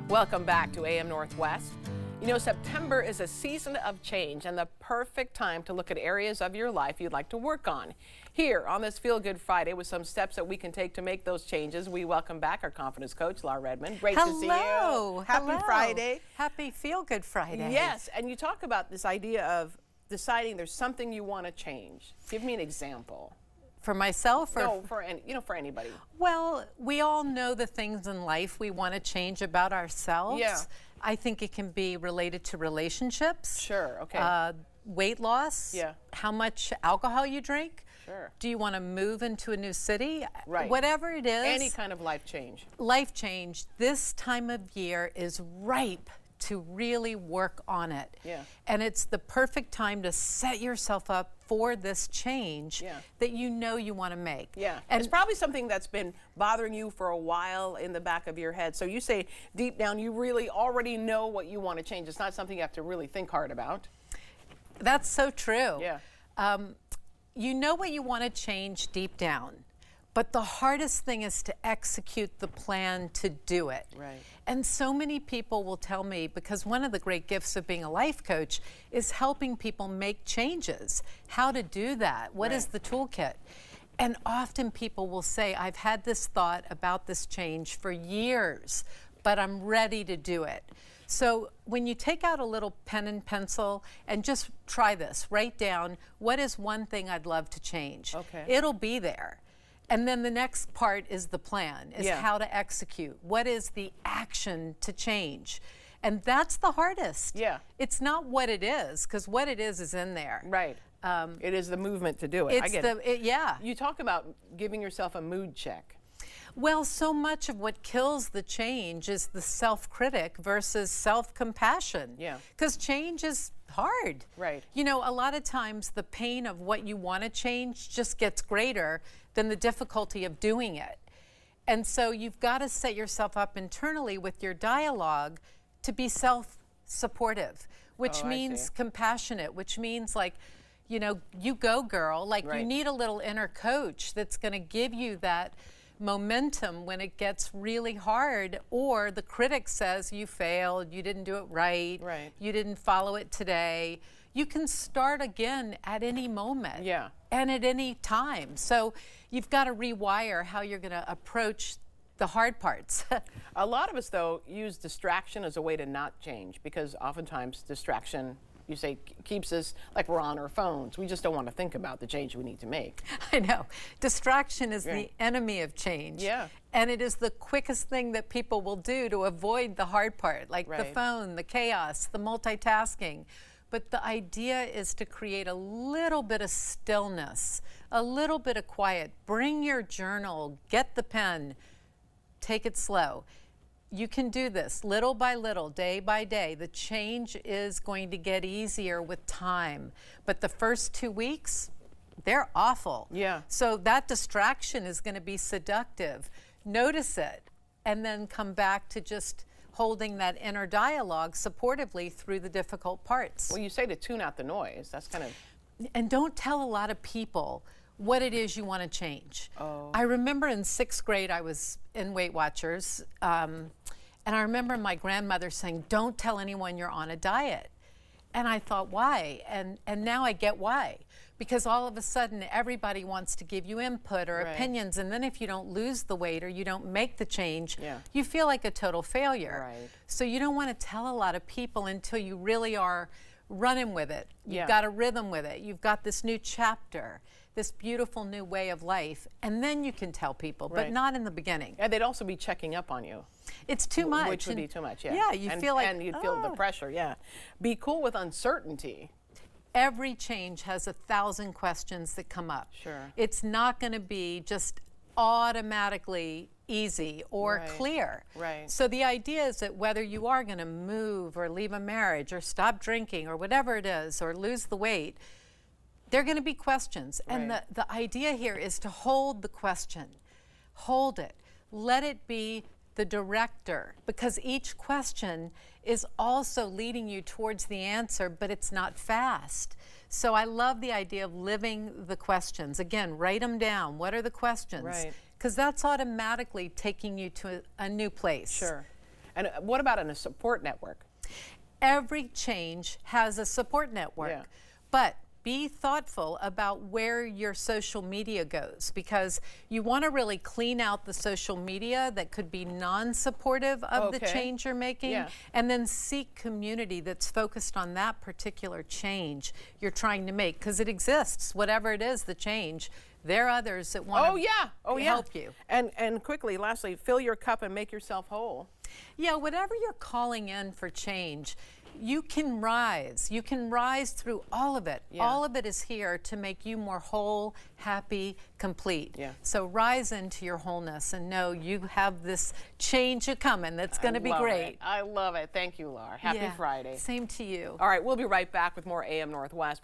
Welcome back to AM Northwest. You know, September is a season of change and the perfect time to look at areas of your life you'd like to work on. Here on this Feel Good Friday with some steps that we can take to make those changes, we welcome back our confidence coach, Laure Redmond. Great to see you. Happy Friday. Happy Feel Good Friday. Yes, and you talk about this idea of deciding there's something you want to change. Give me an example. For myself? Or no, for anybody. Well, we all know the things in life we want to change about ourselves. Yeah. I think it can be related to relationships. Sure, okay. Weight loss. Yeah. How much alcohol you drink. Sure. Do you want to move into a new city? Right. Whatever it is. Any kind of life change. Life change. This time of year is ripe to really work on it. Yeah. And it's the perfect time to set yourself up for this change that you know you want to make. Yeah. And it's probably something that's been bothering you for a while in the back of your head. So you say deep down you really already know what you want to change. It's not something you have to really think hard about. That's so true. Yeah. You know what you want to change deep down. But the hardest thing is to execute the plan to do it. Right. And so many people will tell me, because one of the great gifts of being a life coach is helping people make changes. How to do that? What is the toolkit? And often people will say, I've had this thought about this change for years, but I'm ready to do it. So when you take out a little pen and pencil and just try this, write down, what is one thing I'd love to change? Okay. It'll be there. And then the next part is the plan, is how to execute. What is the action to change? And that's the hardest. Yeah. It's not what it is, because what it is in there. Right. It is the movement to do it. I get it. Yeah. You talk about giving yourself a mood check. Well, so much of what kills the change is the self-critic versus self-compassion. Yeah. Because change is hard. Right. You know, a lot of times the pain of what you want to change just gets greater than the difficulty of doing it. And so you've got to set yourself up internally with your dialogue to be self-supportive, which means compassionate, which means like, you know, you go girl, like you need a little inner coach that's going to give you that momentum when it gets really hard, or the critic says you failed, you didn't do it right, you didn't follow it today. You can start again at any moment and at any time. So you've got to rewire how you're going to approach the hard parts. A lot of us, though, use distraction as a way to not change, because oftentimes distraction, you say, keeps us like we're on our phones. We just don't want to think about the change we need to make. I know. Distraction is the enemy of change. Yeah. And it is the quickest thing that people will do to avoid the hard part, like the phone, the chaos, the multitasking. But the idea is to create a little bit of stillness, a little bit of quiet. Bring your journal, get the pen, take it slow. You can do this little by little, day by day. The change is going to get easier with time. But the first 2 weeks, they're awful. Yeah. So that distraction is going to be seductive. Notice it, and then come back to just holding that inner dialogue supportively through the difficult parts. Well, you say to tune out the noise. That's kind of... And don't tell a lot of people what it is you want to change. I remember in 6th grade, I was in Weight Watchers, and I remember my grandmother saying, don't tell anyone you're on a diet. And I thought, why? And now I get why. Because all of a sudden, everybody wants to give you input or opinions, and then if you don't lose the weight or you don't make the change, you feel like a total failure. So you don't want to tell a lot of people until you really are running with it. You've got a rhythm with it. You've got this new chapter, this beautiful new way of life, and then you can tell people, but not in the beginning. And they'd also be checking up on you. It's too much. Which would be too much, Yeah, you feel like... And you'd feel the pressure, Be cool with uncertainty. Every change has 1,000 questions that come up. Sure. It's not going to be just automatically easy or clear. So the idea is that whether you are going to move or leave a marriage or stop drinking or whatever it is, or lose the weight, there are going to be questions. And the idea here is to hold the question. Hold it. Let it be the director, because each question is also leading you towards the answer, but it's not fast. So I love the idea of living the questions. Again, write them down. What are the questions? Because that's automatically taking you to a new place. Sure. And what about in a support network? Every change has a support network, Yeah. but be thoughtful about where your social media goes, because you want to really clean out the social media that could be non-supportive of the Okay. change you're making, Yeah. and then seek community that's focused on that particular change you're trying to make, because it exists, whatever it is, the change. There are others that want to help you. And quickly, lastly, fill your cup and make yourself whole. Yeah, whatever you're calling in for change, you can rise. You can rise through all of it. Yeah. All of it is here to make you more whole, happy, complete. Yeah. So rise into your wholeness and know you have this change coming that's going to be great. I love it. Thank you, Laure. Happy Yeah, Friday. Same to you. All right, we'll be right back with more AM Northwest.